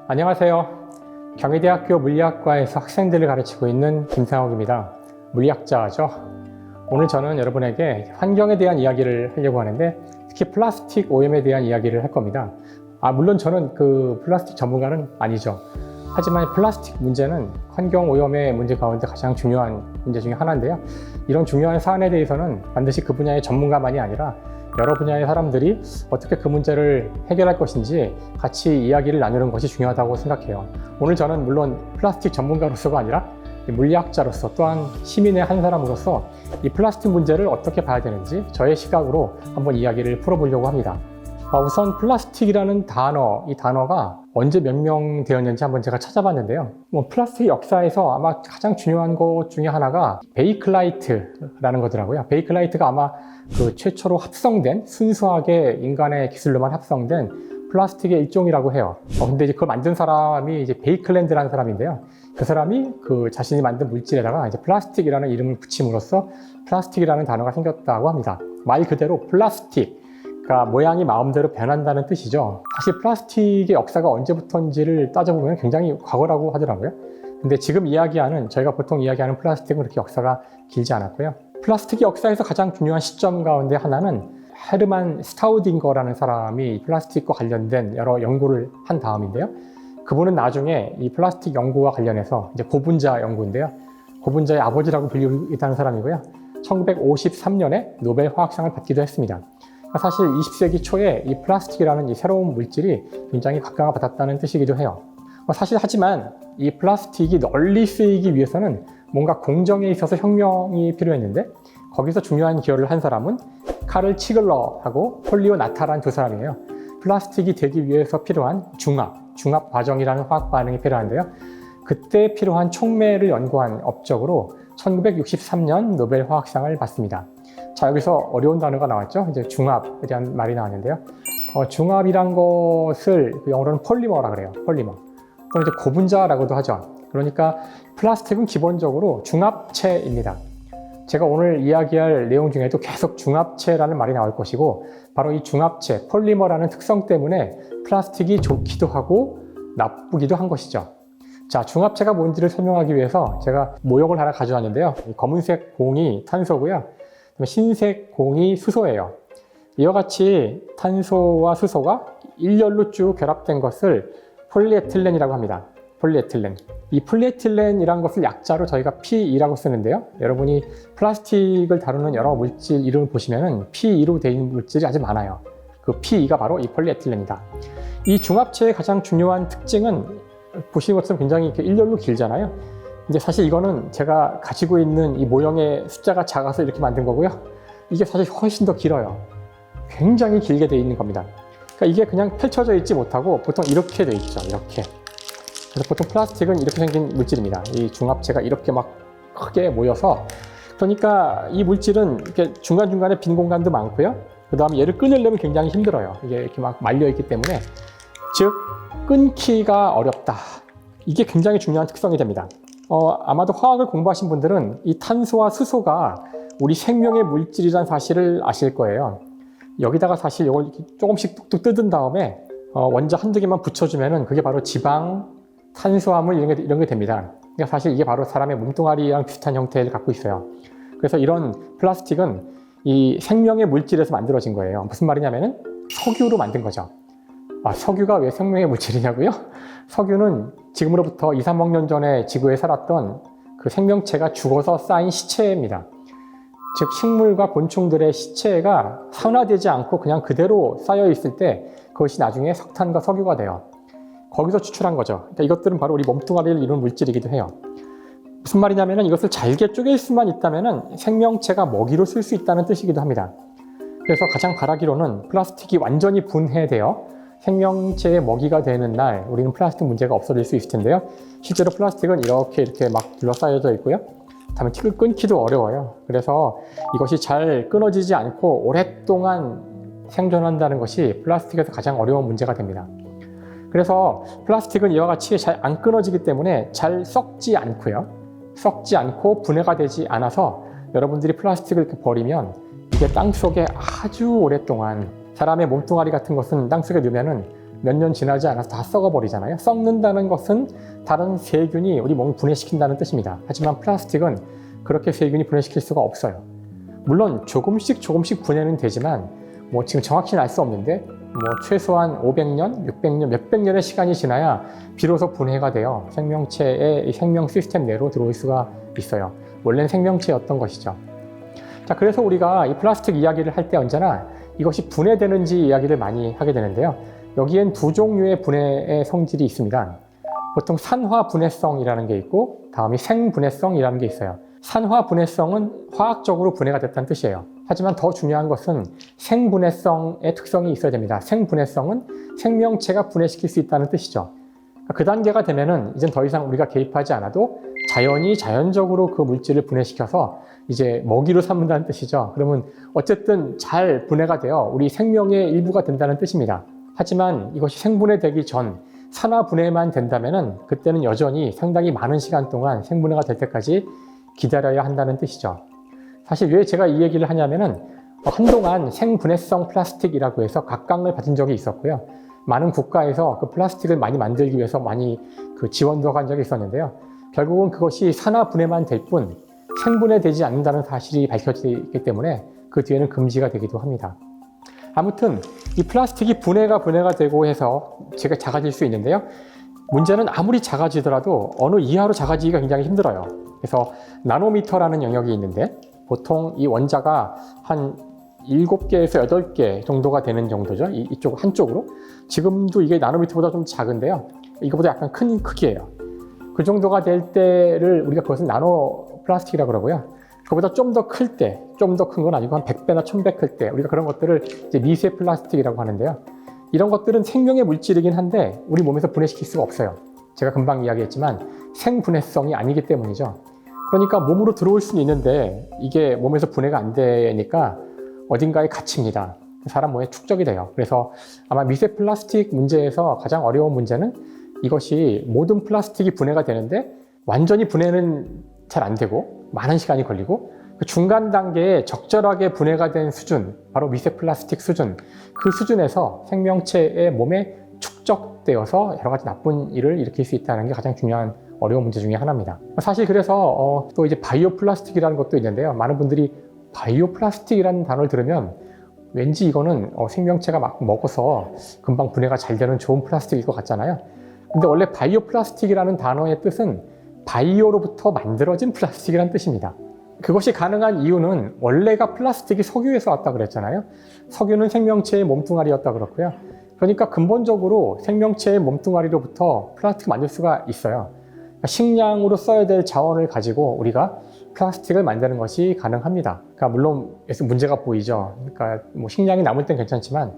안녕하세요. 경희대학교 물리학과에서 학생들을 가르치고 있는 김상욱입니다. 물리학자죠. 오늘 저는 여러분에게 환경에 대한 이야기를 하려고 하는데 특히 플라스틱 오염에 대한 이야기를 할 겁니다. 물론 저는 그 플라스틱 전문가는 아니죠. 하지만 플라스틱 문제는 환경 오염의 문제 가운데 가장 중요한 문제 중에 하나인데요. 이런 중요한 사안에 대해서는 반드시 그 분야의 전문가만이 아니라 여러 분야의 사람들이 어떻게 그 문제를 해결할 것인지 같이 이야기를 나누는 것이 중요하다고 생각해요. 오늘 저는 물론 플라스틱 전문가로서가 아니라 물리학자로서 또한 시민의 한 사람으로서 이 플라스틱 문제를 어떻게 봐야 되는지 저의 시각으로 한번 이야기를 풀어보려고 합니다. 우선 플라스틱이라는 단어, 이 단어가 언제 명명되었는지 한번 제가 찾아봤는데요. 플라스틱 역사에서 아마 가장 중요한 것 중에 하나가 베이클라이트라는 거더라고요. 베이클라이트가 아마 그 최초로 합성된, 순수하게 인간의 기술로만 합성된 플라스틱의 일종이라고 해요. 근데 이제 그걸 만든 사람이 이제 베이클랜드라는 사람인데요. 그 사람이 그 자신이 만든 물질에다가 이제 플라스틱이라는 이름을 붙임으로써 플라스틱이라는 단어가 생겼다고 합니다. 말 그대로 플라스틱. 그러니까 모양이 마음대로 변한다는 뜻이죠. 사실 플라스틱의 역사가 언제부터인지를 따져보면 굉장히 과거라고 하더라고요. 근데 지금 이야기하는, 저희가 보통 이야기하는 플라스틱은 그렇게 역사가 길지 않았고요. 플라스틱의 역사에서 가장 중요한 시점 가운데 하나는 헤르만 스타우딩거라는 사람이 플라스틱과 관련된 여러 연구를 한 다음인데요. 그분은 나중에 이 플라스틱 연구와 관련해서 이제 고분자 연구인데요. 고분자의 아버지라고 불리고 있다는 사람이고요. 1953년에 노벨 화학상을 받기도 했습니다. 사실 20세기 초에 이 플라스틱이라는 이 새로운 물질이 굉장히 각광을 받았다는 뜻이기도 해요. 사실 하지만 이 플라스틱이 널리 쓰이기 위해서는 뭔가 공정에 있어서 혁명이 필요했는데 거기서 중요한 기여를 한 사람은 카를 치글러하고 폴리오 나타라는 두 사람이에요. 플라스틱이 되기 위해서 필요한 중합 과정이라는 화학 반응이 필요한데요. 그때 필요한 촉매를 연구한 업적으로 1963년 노벨 화학상을 받습니다. 자, 여기서 어려운 단어가 나왔죠. 이제 중합에 대한 말이 나왔는데요. 중합이란 것을 영어로는 폴리머라 그래요. 폴리머. 또는 이제 고분자라고도 하죠. 그러니까 플라스틱은 기본적으로 중합체입니다. 제가 오늘 이야기할 내용 중에도 계속 중합체라는 말이 나올 것이고 바로 이 중합체, 폴리머라는 특성 때문에 플라스틱이 좋기도 하고 나쁘기도 한 것이죠. 자, 중합체가 뭔지를 설명하기 위해서 제가 모형을 하나 가져왔는데요. 검은색 공이 탄소고요. 흰색 공이 수소예요. 이와 같이 탄소와 수소가 일렬로 쭉 결합된 것을 폴리에틸렌이라고 합니다. 폴리에틸렌. 이 폴리에틸렌이라는 것을 약자로 저희가 P2라고 쓰는데요. 여러분이 플라스틱을 다루는 여러 물질 이름을 보시면 P2로 되어 있는 물질이 아주 많아요. 그 P2가 바로 이 폴리에틸렌이다. 이 중합체의 가장 중요한 특징은 보시는 것처럼 굉장히 이렇게 일렬로 길잖아요. 근데 사실 이거는 제가 가지고 있는 이 모형의 숫자가 작아서 이렇게 만든 거고요. 이게 사실 훨씬 더 길어요. 굉장히 길게 되어 있는 겁니다. 그러니까 이게 그냥 펼쳐져 있지 못하고 보통 이렇게 되어 있죠. 이렇게. 그래서 보통 플라스틱은 이렇게 생긴 물질입니다. 이 중합체가 이렇게 막 크게 모여서 그러니까 이 물질은 이렇게 중간중간에 빈 공간도 많고요. 그 다음에 얘를 끊으려면 굉장히 힘들어요. 이게 이렇게 막 말려 있기 때문에 즉 끊기가 어렵다. 이게 굉장히 중요한 특성이 됩니다. 아마도 화학을 공부하신 분들은 이 탄소와 수소가 우리 생명의 물질이라는 사실을 아실 거예요. 여기다가 사실 이걸 조금씩 뚝뚝 뜯은 다음에 원자 한두 개만 붙여주면은 그게 바로 지방, 탄수화물 이런 게 됩니다. 그러니까 사실 이게 바로 사람의 몸뚱아리랑 비슷한 형태를 갖고 있어요. 그래서 이런 플라스틱은 이 생명의 물질에서 만들어진 거예요. 무슨 말이냐면은 석유로 만든 거죠. 석유가 왜 생명의 물질이냐고요? 석유는 지금으로부터 2, 3억 년 전에 지구에 살았던 그 생명체가 죽어서 쌓인 시체입니다. 즉 식물과 곤충들의 시체가 산화되지 않고 그냥 그대로 쌓여 있을 때 그것이 나중에 석탄과 석유가 돼요. 거기서 추출한 거죠. 그러니까 이것들은 바로 우리 몸뚱아리를 이루는 물질이기도 해요. 무슨 말이냐면 이것을 잘게 쪼갤 수만 있다면 생명체가 먹이로 쓸 수 있다는 뜻이기도 합니다. 그래서 가장 바라기로는 플라스틱이 완전히 분해되어 생명체의 먹이가 되는 날 우리는 플라스틱 문제가 없어질 수 있을 텐데요. 실제로 플라스틱은 이렇게 막 둘러싸여져 있고요. 다음에 끊기도 어려워요. 그래서 이것이 잘 끊어지지 않고 오랫동안 생존한다는 것이 플라스틱에서 가장 어려운 문제가 됩니다. 그래서 플라스틱은 이와 같이 잘 안 끊어지기 때문에 잘 썩지 않고요. 썩지 않고 분해가 되지 않아서 여러분들이 플라스틱을 이렇게 버리면 이게 땅속에 아주 오랫동안 사람의 몸뚱아리 같은 것은 땅속에 넣으면은 몇 년 지나지 않아서 다 썩어버리잖아요. 썩는다는 것은 다른 세균이 우리 몸을 분해시킨다는 뜻입니다. 하지만 플라스틱은 그렇게 세균이 분해시킬 수가 없어요. 물론 조금씩 분해는 되지만 뭐 지금 정확히는 알 수 없는데 뭐 최소한 500년, 600년, 몇백 년의 시간이 지나야 비로소 분해가 되어 생명체의 생명 시스템 내로 들어올 수가 있어요. 원래는 생명체였던 것이죠. 자, 그래서 우리가 이 플라스틱 이야기를 할 때 언제나 이것이 분해되는지 이야기를 많이 하게 되는데요. 여기엔 두 종류의 분해의 성질이 있습니다. 보통 산화 분해성이라는 게 있고 다음이 생분해성이라는 게 있어요. 산화 분해성은 화학적으로 분해가 됐다는 뜻이에요. 하지만 더 중요한 것은 생분해성의 특성이 있어야 됩니다. 생분해성은 생명체가 분해시킬 수 있다는 뜻이죠. 그 단계가 되면은 이젠 더 이상 우리가 개입하지 않아도 자연이 자연적으로 그 물질을 분해시켜서 이제 먹이로 삼는다는 뜻이죠. 그러면 어쨌든 잘 분해가 되어 우리 생명의 일부가 된다는 뜻입니다. 하지만 이것이 생분해되기 전 산화 분해만 된다면은 그때는 여전히 상당히 많은 시간 동안 생분해가 될 때까지 기다려야 한다는 뜻이죠. 사실 왜 제가 이 얘기를 하냐면은 한동안 생분해성 플라스틱이라고 해서 각광을 받은 적이 있었고요. 많은 국가에서 그 플라스틱을 많이 만들기 위해서 많이 그 지원도 한 적이 있었는데요. 결국은 그것이 산화 분해만 될 뿐 생분해되지 않는다는 사실이 밝혀지기 때문에 그 뒤에는 금지가 되기도 합니다. 아무튼 이 플라스틱이 분해가 되고 해서 제가 작아질 수 있는데요. 문제는 아무리 작아지더라도 어느 이하로 작아지기가 굉장히 힘들어요. 그래서 나노미터라는 영역이 있는데 보통 이 원자가 한 7개에서 8개 정도가 되는 정도죠. 이쪽 한쪽으로. 지금도 이게 나노미터보다 좀 작은데요. 이거보다 약간 큰 크기예요. 그 정도가 될 때를 우리가 그것은 나노 플라스틱이라고 그러고요. 그보다 좀 더 클 때, 좀 더 큰 건 아니고 한 100배나 1000배 클 때 우리가 그런 것들을 이제 미세 플라스틱이라고 하는데요. 이런 것들은 생명의 물질이긴 한데 우리 몸에서 분해시킬 수가 없어요. 제가 금방 이야기했지만 생분해성이 아니기 때문이죠. 그러니까 몸으로 들어올 수는 있는데 이게 몸에서 분해가 안 되니까 어딘가에 갇힙니다. 사람 몸에 축적이 돼요. 그래서 아마 미세 플라스틱 문제에서 가장 어려운 문제는 이것이 모든 플라스틱이 분해가 되는데 완전히 분해는 잘 안 되고 많은 시간이 걸리고 그 중간 단계에 적절하게 분해가 된 수준, 바로 미세 플라스틱 수준, 그 수준에서 생명체의 몸에 축적되어서 여러 가지 나쁜 일을 일으킬 수 있다는 게 가장 중요한 어려운 문제 중에 하나입니다. 사실 그래서 또 이제 바이오 플라스틱이라는 것도 있는데요. 많은 분들이 바이오 플라스틱이라는 단어를 들으면 왠지 이거는 생명체가 막 먹어서 금방 분해가 잘 되는 좋은 플라스틱일 것 같잖아요. 근데 원래 바이오 플라스틱이라는 단어의 뜻은 바이오로부터 만들어진 플라스틱이라는 뜻입니다. 그것이 가능한 이유는 원래가 플라스틱이 석유에서 왔다 그랬잖아요. 석유는 생명체의 몸뚱아리였다 그렇고요. 그러니까 근본적으로 생명체의 몸뚱아리로부터 플라스틱을 만들 수가 있어요. 그러니까 식량으로 써야 될 자원을 가지고 우리가 플라스틱을 만드는 것이 가능합니다. 그러니까 물론 문제가 보이죠. 그러니까 뭐 식량이 남을 땐 괜찮지만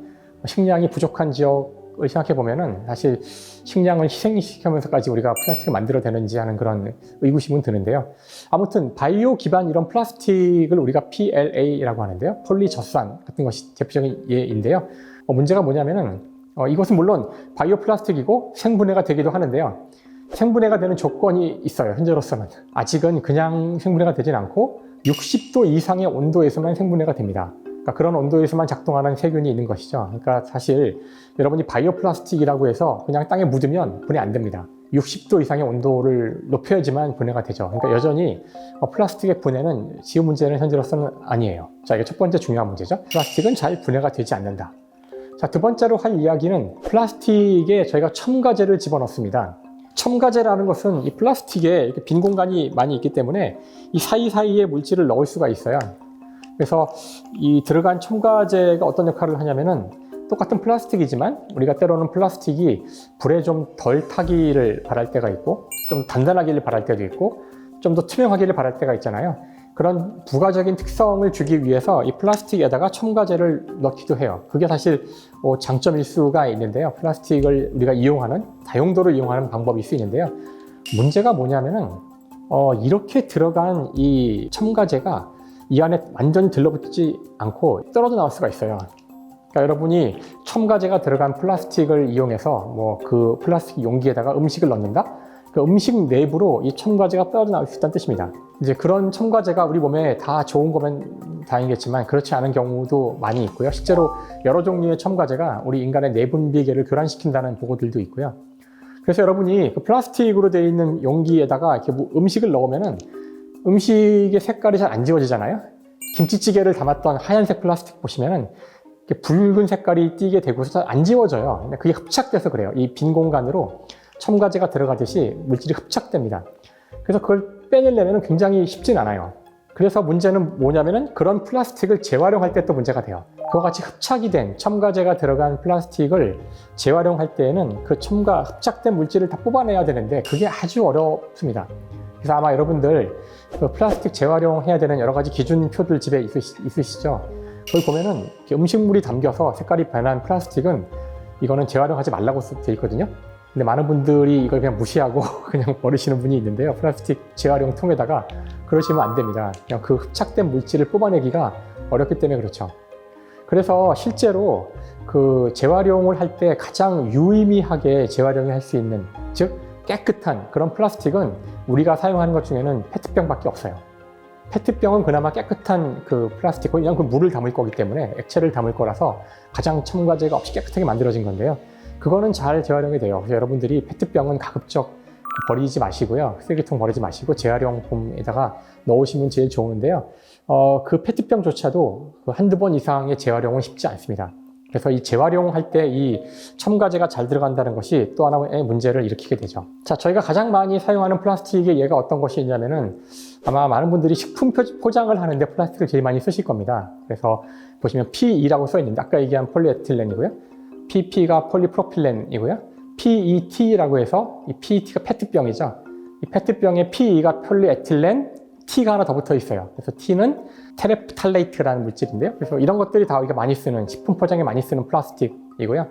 식량이 부족한 지역을 생각해 보면은 사실 식량을 희생시키면서까지 우리가 플라스틱을 만들어야 되는지 하는 그런 의구심은 드는데요. 아무튼 바이오 기반 이런 플라스틱을 우리가 PLA라고 하는데요. 폴리저산 같은 것이 대표적인 예인데요. 문제가 뭐냐면은 이것은 물론 바이오 플라스틱이고 생분해가 되기도 하는데요. 생분해가 되는 조건이 있어요. 현재로서는 아직은 그냥 생분해가 되진 않고 60도 이상의 온도에서만 생분해가 됩니다. 그러니까 그런 온도에서만 작동하는 세균이 있는 것이죠. 그러니까 사실 여러분이 바이오 플라스틱이라고 해서 그냥 땅에 묻으면 분해 안 됩니다. 60도 이상의 온도를 높여야지만 분해가 되죠. 그러니까 여전히 플라스틱의 분해는 쉬운 문제는 현재로서는 아니에요. 자, 이게 첫 번째 중요한 문제죠. 플라스틱은 잘 분해가 되지 않는다. 자, 두 번째로 할 이야기는 플라스틱에 저희가 첨가제를 집어넣습니다. 첨가제라는 것은 이 플라스틱에 이렇게 빈 공간이 많이 있기 때문에 이 사이사이에 물질을 넣을 수가 있어요. 그래서 이 들어간 첨가제가 어떤 역할을 하냐면은 똑같은 플라스틱이지만 우리가 때로는 플라스틱이 불에 좀 덜 타기를 바랄 때가 있고 좀 단단하기를 바랄 때도 있고 좀 더 투명하기를 바랄 때가 있잖아요. 그런 부가적인 특성을 주기 위해서 이 플라스틱에다가 첨가제를 넣기도 해요. 그게 사실 장점일 수가 있는데요. 플라스틱을 우리가 이용하는, 다용도로 이용하는 방법일 수 있는데요. 문제가 뭐냐면은 이렇게 들어간 이 첨가제가 이 안에 완전히 들러붙지 않고 떨어져 나올 수가 있어요. 그러니까 여러분이 첨가제가 들어간 플라스틱을 이용해서 뭐 그 플라스틱 용기에다가 음식을 넣는다? 그 음식 내부로 이 첨가제가 떨어져 나올 수 있다는 뜻입니다. 이제 그런 첨가제가 우리 몸에 다 좋은 거면 다행이겠지만 그렇지 않은 경우도 많이 있고요. 실제로 여러 종류의 첨가제가 우리 인간의 내분비계를 교란시킨다는 보고들도 있고요. 그래서 여러분이 그 플라스틱으로 되어 있는 용기에다가 이렇게 뭐 음식을 넣으면은 음식의 색깔이 잘 안 지워지잖아요. 김치찌개를 담았던 하얀색 플라스틱 보시면은 이렇게 붉은 색깔이 띄게 되고서 잘 안 지워져요. 근데 그게 흡착돼서 그래요. 이 빈 공간으로 첨가제가 들어가듯이 물질이 흡착됩니다. 그래서 그걸 빼내려면 굉장히 쉽진 않아요. 그래서 문제는 뭐냐면은 그런 플라스틱을 재활용할 때 또 문제가 돼요. 그와 같이 흡착이 된 첨가제가 들어간 플라스틱을 재활용할 때에는 그 흡착된 물질을 다 뽑아내야 되는데 그게 아주 어렵습니다. 그래서 아마 여러분들 그 플라스틱 재활용해야 되는 여러 가지 기준표들 집에 있으시죠? 거기 보면은 음식물이 담겨서 색깔이 변한 플라스틱은 이거는 재활용하지 말라고 돼 있거든요. 근데 많은 분들이 이걸 그냥 무시하고 그냥 버리시는 분이 있는데요. 플라스틱 재활용 통에다가 그러시면 안 됩니다. 그냥 그 흡착된 물질을 뽑아내기가 어렵기 때문에 그렇죠. 그래서 실제로 그 재활용을 할 때 가장 유의미하게 재활용을 할 수 있는, 즉 깨끗한 그런 플라스틱은 우리가 사용하는 것 중에는 페트병밖에 없어요. 페트병은 그나마 깨끗한 그 플라스틱, 왜냐하면 그 물을 담을 거기 때문에 액체를 담을 거라서 가장 첨가제가 없이 깨끗하게 만들어진 건데요. 그거는 잘 재활용이 돼요. 그래서 여러분들이 페트병은 가급적 버리지 마시고요. 쓰레기통 버리지 마시고 재활용품에다가 넣으시면 제일 좋은데요. 그 페트병조차도 한두 번 이상의 재활용은 쉽지 않습니다. 그래서 이 재활용할 때 이 첨가제가 잘 들어간다는 것이 또 하나의 문제를 일으키게 되죠. 자, 저희가 가장 많이 사용하는 플라스틱의 예가 어떤 것이 있냐면은 아마 많은 분들이 식품 포장을 하는데 플라스틱을 제일 많이 쓰실 겁니다. 그래서 보시면 PE라고 써 있는데 아까 얘기한 폴리에틸렌이고요. PP가 폴리프로필렌이고요. PET라고 해서 이 PET가 페트병이죠. 이 페트병에 PE가 폴리에틸렌, T가 하나 더 붙어 있어요. 그래서 T는 테레프탈레이트라는 물질인데요. 그래서 이런 것들이 다 우리가 많이 쓰는, 식품 포장에 많이 쓰는 플라스틱이고요.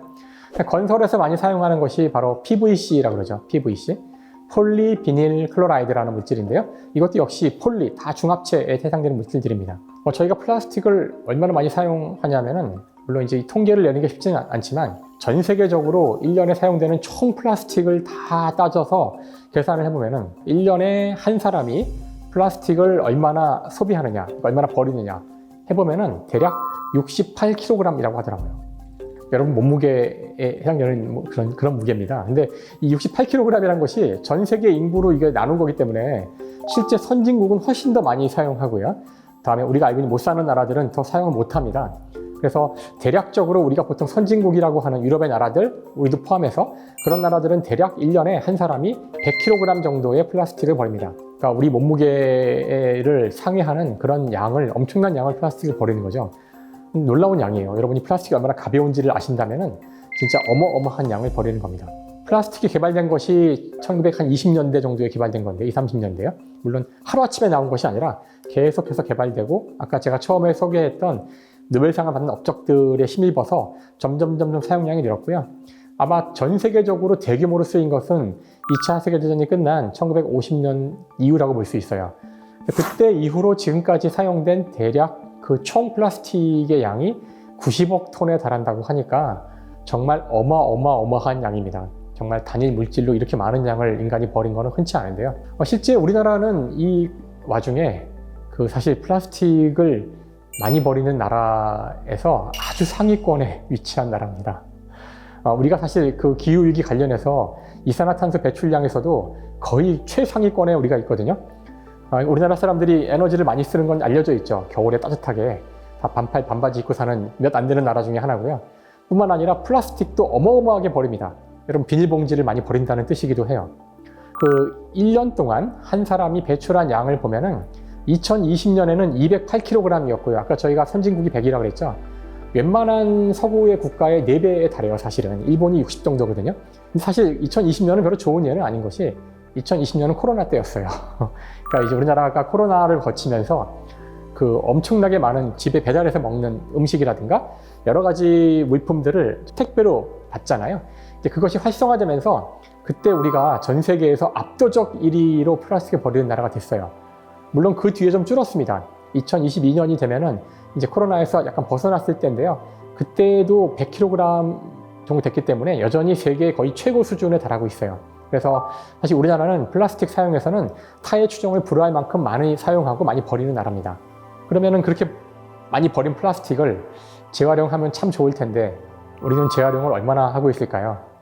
건설에서 많이 사용하는 것이 바로 PVC라고 그러죠. PVC. 폴리비닐 클로라이드라는 물질인데요. 이것도 역시 폴리, 다 중합체에 해당되는 물질들입니다. 저희가 플라스틱을 얼마나 많이 사용하냐면은, 물론 이제 이 통계를 내는 게 쉽지는 않지만, 전 세계적으로 1년에 사용되는 총 플라스틱을 다 따져서 계산을 해보면은, 1년에 한 사람이 플라스틱을 얼마나 소비하느냐, 얼마나 버리느냐 해보면은 대략 68kg이라고 하더라고요. 여러분 몸무게에 해당되는 그런 무게입니다. 근데 이 68kg이라는 것이 전 세계 인구로 이게 나눈 거기 때문에 실제 선진국은 훨씬 더 많이 사용하고요. 다음에 우리가 알고 있는 못 사는 나라들은 더 사용을 못 합니다. 그래서 대략적으로 우리가 보통 선진국이라고 하는 유럽의 나라들, 우리도 포함해서 그런 나라들은 대략 1년에 한 사람이 100kg 정도의 플라스틱을 버립니다. 그러니까 우리 몸무게를 상회하는 그런 양을, 엄청난 양을 플라스틱을 버리는 거죠. 놀라운 양이에요. 여러분이 플라스틱이 얼마나 가벼운지를 아신다면은 진짜 어마어마한 양을 버리는 겁니다. 플라스틱이 개발된 것이 1920년대 정도에 개발된 건데, 20, 30년대요. 물론 하루아침에 나온 것이 아니라 계속해서 개발되고, 아까 제가 처음에 소개했던 노벨상을 받는 업적들에 힘입어서 점점 사용량이 늘었고요. 아마 전 세계적으로 대규모로 쓰인 것은 2차 세계대전이 끝난 1950년 이후라고 볼 수 있어요. 그때 이후로 지금까지 사용된 대략 그 총 플라스틱의 양이 90억 톤에 달한다고 하니까 정말 어마어마한 양입니다. 정말 단일 물질로 이렇게 많은 양을 인간이 버린 거는 흔치 않은데요. 실제 우리나라는 이 와중에 그 사실 플라스틱을 많이 버리는 나라에서 아주 상위권에 위치한 나라입니다. 우리가 사실 그 기후위기 관련해서 이산화탄소 배출량에서도 거의 최상위권에 우리가 있거든요. 우리나라 사람들이 에너지를 많이 쓰는 건 알려져 있죠. 겨울에 따뜻하게 다 반팔 반바지 입고 사는 몇 안 되는 나라 중에 하나고요. 뿐만 아니라 플라스틱도 어마어마하게 버립니다. 여러분 비닐봉지를 많이 버린다는 뜻이기도 해요. 그 1년 동안 한 사람이 배출한 양을 보면은 2020년에는 208kg이었고요. 아까 저희가 선진국이 100이라고 그랬죠. 웬만한 서구의 국가의 4배에 달해요, 사실은. 일본이 60 정도거든요. 근데 사실 2020년은 별로 좋은 예는 아닌 것이 2020년은 코로나 때였어요. 그러니까 이제 우리나라가 코로나를 거치면서 그 엄청나게 많은 집에 배달해서 먹는 음식이라든가 여러 가지 물품들을 택배로 받잖아요. 이제 그것이 활성화되면서 그때 우리가 전 세계에서 압도적 1위로 플라스틱을 버리는 나라가 됐어요. 물론 그 뒤에 좀 줄었습니다. 2022년이 되면은 이제 코로나에서 약간 벗어났을 때인데요. 그때도 100kg 정도 됐기 때문에 여전히 세계 거의 최고 수준에 달하고 있어요. 그래서 사실 우리나라는 플라스틱 사용에서는 타의 추종을 불허할 만큼 많이 사용하고 많이 버리는 나라입니다. 그러면은 그렇게 많이 버린 플라스틱을 재활용하면 참 좋을 텐데 우리는 재활용을 얼마나 하고 있을까요?